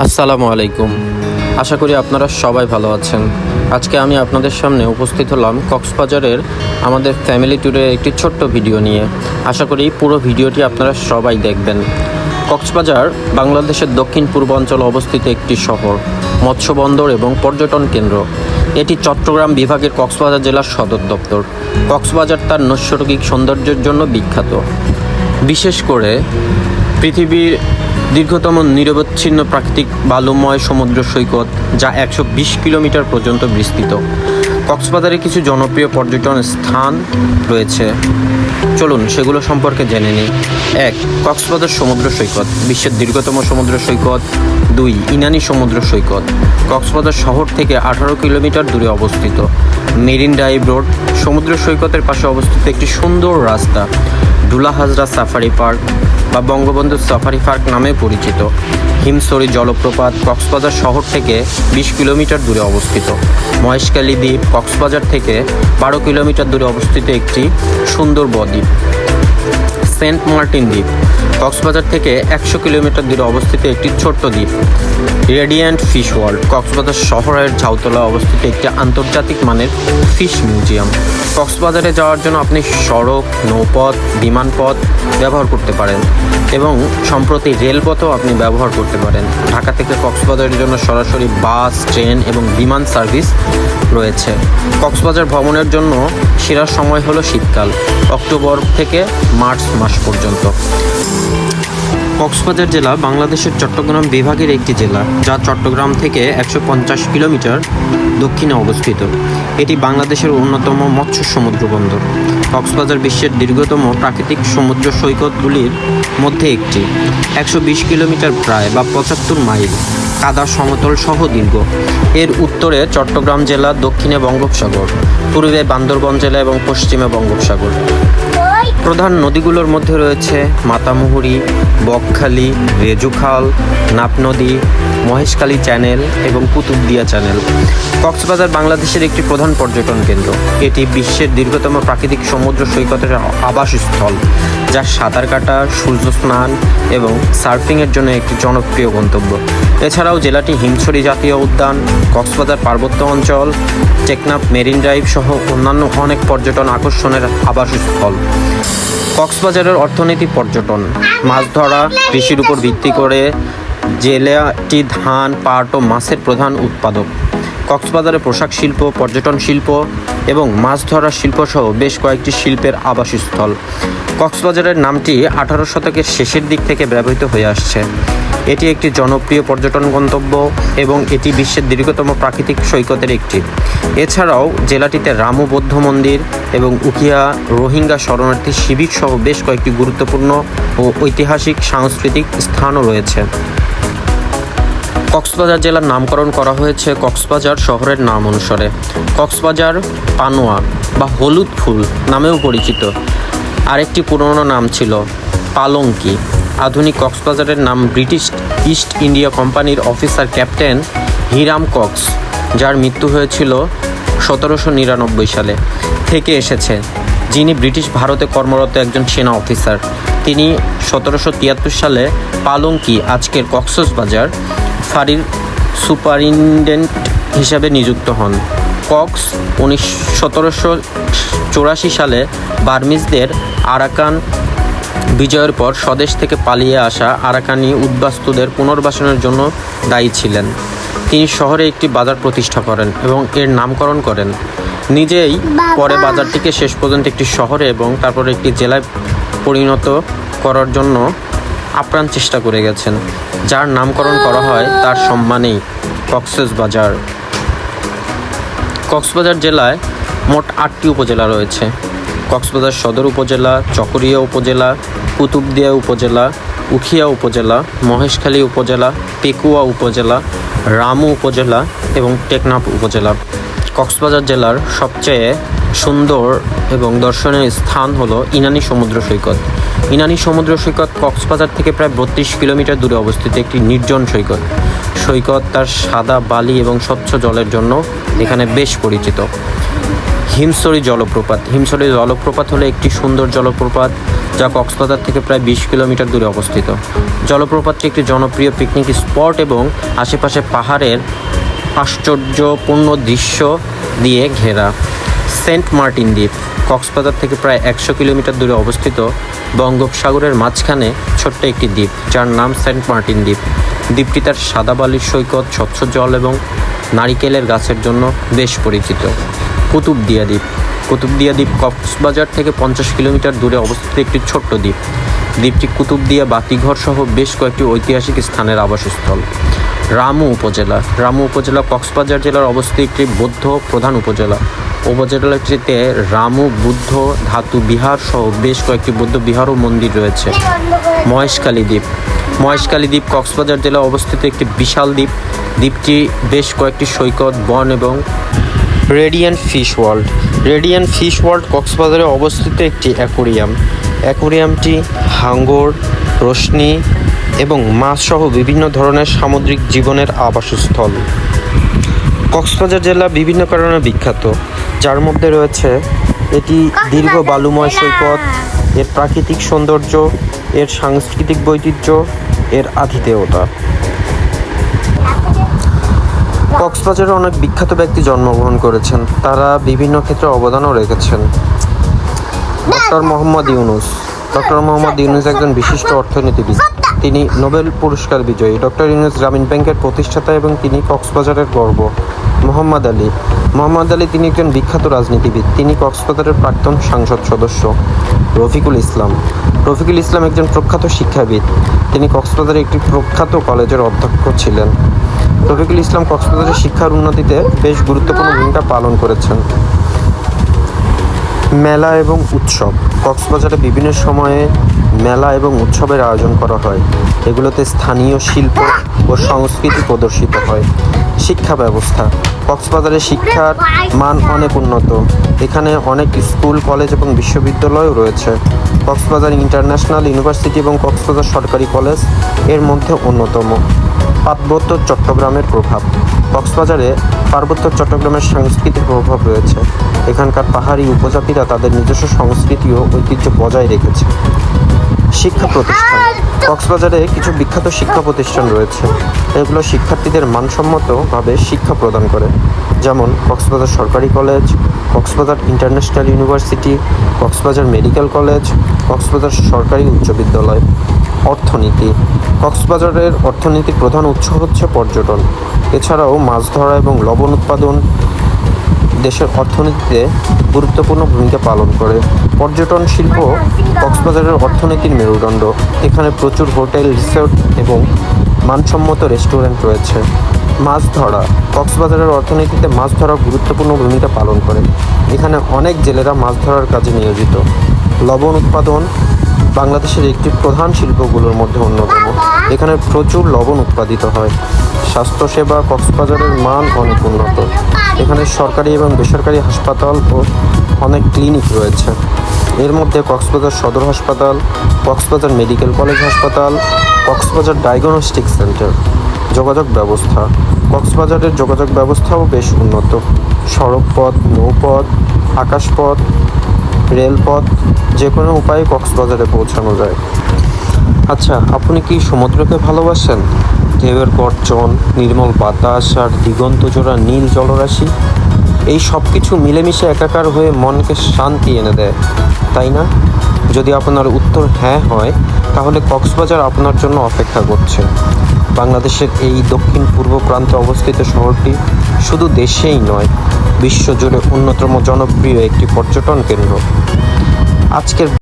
আসসালামু আলাইকুম। আশা করি আপনারা সবাই ভালো আছেন। আজকে আমি আপনাদের সামনে উপস্থিত হলাম কক্সবাজারের আমাদের ফ্যামিলি ট্যুরের একটি ছোট্ট ভিডিও নিয়ে। আশা করি পুরো ভিডিওটি আপনারা সবাই দেখবেন। কক্সবাজার বাংলাদেশের দক্ষিণ পূর্বাঞ্চলে অবস্থিত একটি শহর, মৎস্য বন্দর এবং পর্যটন কেন্দ্র। এটি চট্টগ্রাম বিভাগের কক্সবাজার জেলার সদর দপ্তর। কক্সবাজার তার নৈসর্গিক সৌন্দর্যের জন্য বিখ্যাত, বিশেষ করে পৃথিবীর দীর্ঘতম নিরবচ্ছিন্ন প্রাকৃতিক বালুময় সমুদ্র সৈকত, যা 120 কিলোমিটার পর্যন্ত বিস্তৃত। কক্সবাজারে কিছু জনপ্রিয় পর্যটন স্থান রয়েছে, চলুন সেগুলো সম্পর্কে জেনে নিই। 1. কক্সবাজার সমুদ্র সৈকত, বিশ্বের দীর্ঘতম সমুদ্র সৈকত। 2. ইনানি সমুদ্র সৈকত, কক্সবাজার শহর থেকে 18 কিলোমিটার দূরে অবস্থিত। মেরিন ড্রাইভ রোড, সমুদ্র সৈকতের পাশে অবস্থিত একটি সুন্দর রাস্তা। ডুলা হাজরা সাফারি পার্ক বা বঙ্গবন্ধু সাফারি পার্ক নামে পরিচিত। হিমছড়ি জলপ্রপাত, কক্সবাজার শহর থেকে 20 কিলোমিটার দূরে অবস্থিত। মহেশখালী দ্বীপ, কক্সবাজার থেকে 12 কিলোমিটার দূরে অবস্থিত একটি সুন্দর বদ্বীপ। সেন্ট মার্টিন দ্বীপ, কক্সবাজার থেকে 100 কিলোমিটার দূরে অবস্থিত একটি ছোট্ট দ্বীপ। রেডিয়েন্ট ফিশ ওয়ার্ল্ড, কক্সবাজার শহরের ঝাউতলায় অবস্থিত একটি আন্তর্জাতিক মানের ফিশ মিউজিয়াম। কক্সবাজারে যাওয়ার জন্য আপনি সড়ক, নৌপথ, বিমানপথ ব্যবহার করতে পারেন এবং সম্প্রতি রেলপথও আপনি ব্যবহার করতে পারেন। ঢাকা থেকে কক্সবাজারের জন্য সরাসরি বাস, ট্রেন এবং বিমান সার্ভিস রয়েছে। কক্সবাজার ভ্রমণের জন্য সেরা সময় হলো শীতকাল, অক্টোবর থেকে মার্চ মাস পর্যন্ত। কক্সবাজার জেলা বাংলাদেশের চট্টগ্রাম বিভাগের একটি জেলা, যা চট্টগ্রাম থেকে 150 কিলোমিটার দক্ষিণে অবস্থিত। এটি বাংলাদেশের অন্যতম মৎস্য সমুদ্র বন্দর। কক্সবাজার বিশ্বের দীর্ঘতম প্রাকৃতিক সমুদ্র সৈকতগুলির মধ্যে একটি। 120 কিলোমিটার প্রায় বা 75 মাইল, কাদা সমতল সহ দীর্ঘ। এর উত্তরে চট্টগ্রাম জেলা, দক্ষিণে বঙ্গোপসাগর, পূর্বে বান্দরবান জেলা এবং পশ্চিমে বঙ্গোপসাগর। প্রধান নদীগুলোর মধ্যে রয়েছে মাতামুহুরী, বকখালি, রেজুখাল, নাপ নদী, মহেশখালী চ্যানেল এবং কুতুবদিয়া চ্যানেল। কক্সবাজার বাংলাদেশের একটি প্রধান পর্যটন কেন্দ্র। এটি বিশ্বের দীর্ঘতম প্রাকৃতিক সমুদ্র সৈকতের আবাসস্থল, যা সাঁতার কাটা, সূর্য স্নান এবং সার্ফিংয়ের জন্য একটি জনপ্রিয় গন্তব্য। এছাড়াও জেলাটি হিমছড়ি জাতীয় উদ্যান, কক্সবাজার পার্বত্য অঞ্চল, টেকনাফ মেরিন ড্রাইভ সহ অন্যান্য অনেক পর্যটন আকর্ষণের আবাসস্থল। কক্সবাজারের অর্থনীতি পর্যটন, মাছ ধরা, কৃষির উপর ভিত্তি করে জেলাটি ধান, পাট ও মাছের প্রধান উৎপাদক। কক্সবাজারে পোশাক শিল্প, পর্যটন শিল্প এবং মাছ ধরার শিল্পসহ বেশ কয়েকটি শিল্পের আবাসস্থল। কক্সবাজারের নামটি 18 শতকের শেষের দিক থেকে ব্যবহৃত হয়ে আসছে। এটি একটি জনপ্রিয় পর্যটন গন্তব্য এবং এটি বিশ্বের দীর্ঘতম প্রাকৃতিক সৈকতের একটি। এছাড়াও জেলাটিতে রামু বৌদ্ধ মন্দির এবং উখিয়া রোহিঙ্গা শরণার্থী শিবির সহ বেশ কয়েকটি গুরুত্বপূর্ণ ও ঐতিহাসিক সাংস্কৃতিক স্থানও রয়েছে। কক্সবাজার জেলার নামকরণ করা হয়েছে কক্সবাজার শহরের নাম অনুসারে। কক্সবাজার পানোয়া বা হলুদ ফুল নামেও পরিচিত। আরেকটি পুরনো নাম ছিল পালঙ্কি। আধুনিক কক্সবাজারের নাম ব্রিটিশ ইস্ট ইন্ডিয়া কোম্পানির অফিসার ক্যাপ্টেন হিরাম কক্স, যার মৃত্যু হয়েছিল 1799 সালে, থেকে এসেছে, যিনি ব্রিটিশ ভারতে কর্মরত একজন সেনা অফিসার। তিনি 1773 সালে পালঙ্কি, আজকের কক্সবাজার ফাঁড়ির সুপারিনটেন্ডেন্ট হিসাবে নিযুক্ত হন। কক্স 1784 সালে বার্মিজদের আরাকান বিজয়ের পর স্বদেশ থেকে পালিয়ে আসা আরাকানি উদ্বাস্তুদের পুনর্বাসনের জন্য দায়ী ছিলেন। তিনি শহরে একটি বাজার প্রতিষ্ঠা করেন এবং এর নামকরণ করেন। নিজেই পরে বাজারটিকে শেষ পর্যন্ত একটি শহরে এবং তারপর একটি জেলায় পরিণত করার জন্য আপ্রাণ চেষ্টা করে গেছেন, যার নামকরণ করা হয় তার সম্মানেই কক্সবাজার। কক্সবাজার জেলায় মোট 8টি উপজেলা রয়েছে। কক্সবাজার সদর উপজেলা, চকরিয়া উপজেলা, কুতুবদিয়া উপজেলা, উখিয়া উপজেলা, মহেশখালী উপজেলা, পেকুয়া উপজেলা, রামু উপজেলা এবং টেকনাফ উপজেলা। কক্সবাজার জেলার সবচেয়ে সুন্দর এবং দর্শনীয় স্থান হলো ইনানি সমুদ্র সৈকত। ইনানি সমুদ্র সৈকত কক্সবাজার থেকে প্রায় 32 কিলোমিটার দূরে অবস্থিত একটি নির্জন সৈকত। সৈকত তার সাদা বালি এবং স্বচ্ছ জলের জন্য এখানে বেশ পরিচিত। হিমছড়ি জলপ্রপাত হলো একটি সুন্দর জলপ্রপাত যা কক্সবাজার থেকে প্রায় 20 কিলোমিটার দূরে অবস্থিত। জলপ্রপাতটি একটি জনপ্রিয় পিকনিক স্পট এবং আশেপাশে পাহাড়ের আশ্চর্যপূর্ণ দৃশ্য দিয়ে ঘেরা। সেন্ট মার্টিন দ্বীপ কক্সবাজার থেকে প্রায় 100 কিলোমিটার দূরে অবস্থিত বঙ্গোপসাগরের মাঝখানে ছোট্ট একটি দ্বীপ যার নাম সেন্ট মার্টিন দ্বীপ। দ্বীপটি তার সাদা বালির সৈকত, স্বচ্ছ জল এবং নারিকেলের গাছের জন্য বেশ পরিচিত। কুতুবদিয়া দ্বীপ কক্সবাজার থেকে 50 কিলোমিটার দূরে অবস্থিত একটি ছোট্ট দ্বীপ। দ্বীপটি কুতুবদিয়া বাতিঘর সহ বেশ কয়েকটি ঐতিহাসিক স্থানের আবাসস্থল। রামু উপজেলা কক্সবাজার জেলার অবস্থিত একটি বৌদ্ধ প্রধান উপজেলা। উপজেলাটিতে রামু বুদ্ধ ধাতু বিহার সহ বেশ কয়েকটি বৌদ্ধ বিহার ও মন্দির রয়েছে। মহেশখালী দ্বীপ কক্সবাজার জেলায় অবস্থিত একটি বিশাল দ্বীপ। দ্বীপটি বেশ কয়েকটি সৈকত, বন এবং রেডিয়েন্ট ফিশ ওয়ার্ল্ড কক্সবাজারে অবস্থিত একটি অ্যাকোরিয়ামটি হাঙ্গর, রোশনি এবং মাছ সহ বিভিন্ন ধরনের সামুদ্রিক জীবনের আবাসস্থল। কক্সবাজার জেলা বিভিন্ন কারণে বিখ্যাত, যার মধ্যে রয়েছে এটি দীর্ঘ বালুময় সৈকত, এর প্রাকৃতিক সৌন্দর্য, এর সাংস্কৃতিক বৈচিত্র্য, এর আতিথেয়তা। কক্সবাজারে অনেক বিখ্যাত ব্যক্তি জন্মগ্রহণ করেছেন, তারা বিভিন্ন ক্ষেত্রে অবদানও রেখেছেন। ডক্টর মোহাম্মদ ইউনূস একজন বিশিষ্ট অর্থনীতিবিদ। তিনি নোবেল পুরস্কার বিজয়ী। ডক্টর ইউনূস গ্রামীণ ব্যাংকের প্রতিষ্ঠাতা এবং তিনি কক্সবাজারের গর্ব। মোহাম্মদ আলী তিনি একজন বিখ্যাত রাজনীতিবিদ। তিনি কক্সবাজারের প্রাক্তন সংসদ সদস্য। রফিকুল ইসলাম একজন প্রখ্যাত শিক্ষাবিদ। তিনি কক্সবাজারের একটি প্রখ্যাত কলেজের অধ্যক্ষ ছিলেন। রফিকুল ইসলাম কক্সবাজারের শিক্ষার উন্নতিতে বেশ গুরুত্বপূর্ণ ভূমিকা পালন করেছেন। মেলা এবং উৎসব কক্সবাজারে বিভিন্ন সময়ে মেলা এবং উৎসবের আয়োজন করা হয়। এগুলোতে স্থানীয় শিল্প ও সংস্কৃতি প্রদর্শিত হয়। শিক্ষা ব্যবস্থা কক্সবাজারে শিক্ষার মান অনেক উন্নত। এখানে অনেক স্কুল, কলেজ এবং বিশ্ববিদ্যালয়ও রয়েছে। কক্সবাজার ইন্টারন্যাশনাল ইউনিভার্সিটি এবং কক্সবাজার সরকারি কলেজ এর মধ্যে অন্যতম। পার্বত্য চট্টগ্রামের প্রভাব কক্সবাজারে পার্বত্য চট্টগ্রামের সাংস্কৃতিক প্রভাব রয়েছে। এখানকার পাহাড়ি উপজাতিরা তাদের নিজস্ব সংস্কৃতি ও ঐতিহ্য বজায় রেখেছে। শিক্ষা প্রতিষ্ঠান কক্সবাজারে কিছু বিখ্যাত শিক্ষা প্রতিষ্ঠান রয়েছে। এগুলো শিক্ষার্থীদের মানসম্মতভাবে শিক্ষা প্রদান করে, যেমন কক্সবাজার সরকারি college, Cox's Bazar international university, Cox's Bazar medical college, Cox's Bazar সরকারি উচ্চ বিদ্যালয়। অর্থনীতি কক্সবাজারের অর্থনীতির প্রধান উৎস হচ্ছে পর্যটন। এছাড়াও মাছ ধরা এবং লবণ উৎপাদন দেশের অর্থনীতিতে গুরুত্বপূর্ণ ভূমিকা পালন করে। পর্যটন শিল্প কক্সবাজারের অর্থনীতির মেরুদণ্ড। এখানে প্রচুর হোটেল, রিসোর্ট এবং মানসম্মত রেস্টুরেন্ট রয়েছে। মাছ ধরা কক্সবাজারের অর্থনীতিতে মাছ ধরা গুরুত্বপূর্ণ ভূমিকা পালন করে। এখানে অনেক জেলেরা মাছ ধরার কাজে নিয়োজিত। লবণ উৎপাদন বাংলাদেশের একটি প্রধান শিল্পগুলোর মধ্যে অন্যতম। এখানে প্রচুর লবণ উৎপাদিত হয়। স্বাস্থ্যসেবা কক্সবাজারের মান অনেক উন্নত। এখানে সরকারি এবং বেসরকারি হাসপাতাল ও অনেক ক্লিনিক রয়েছে। এর মধ্যে কক্সবাজার সদর হাসপাতাল, কক্সবাজার মেডিকেল কলেজ হাসপাতাল, কক্সবাজার ডায়াগনস্টিক সেন্টার। যোগাযোগ ব্যবস্থা কক্সবাজারের যোগাযোগ ব্যবস্থাও বেশ উন্নত। সড়কপথ, নৌপথ, আকাশপথ, রেলপথ, যে কোনো উপায়ে কক্সবাজারে পৌঁছানো যায়। আচ্ছা, আপনি কি সমুদ্রকে ভালোবাসেন? ঢেউয়ের গর্জন, নির্মল বাতাস আর দিগন্তজোড়া নীল জলরাশি, এই সব কিছু মিলেমিশে একাকার হয়ে মনকে শান্তি এনে দেয়, তাই না? যদি আপনার উত্তর হ্যাঁ হয়, তাহলে কক্সবাজার আপনার জন্য অপেক্ষা করছে। বাংলাদেশের এই দক্ষিণ পূর্ব প্রান্তে অবস্থিত শহরটি শুধু দেশেই নয়, বিশ্বজুড়ে অন্যতম জনপ্রিয় একটি পর্যটন কেন্দ্র। আজকের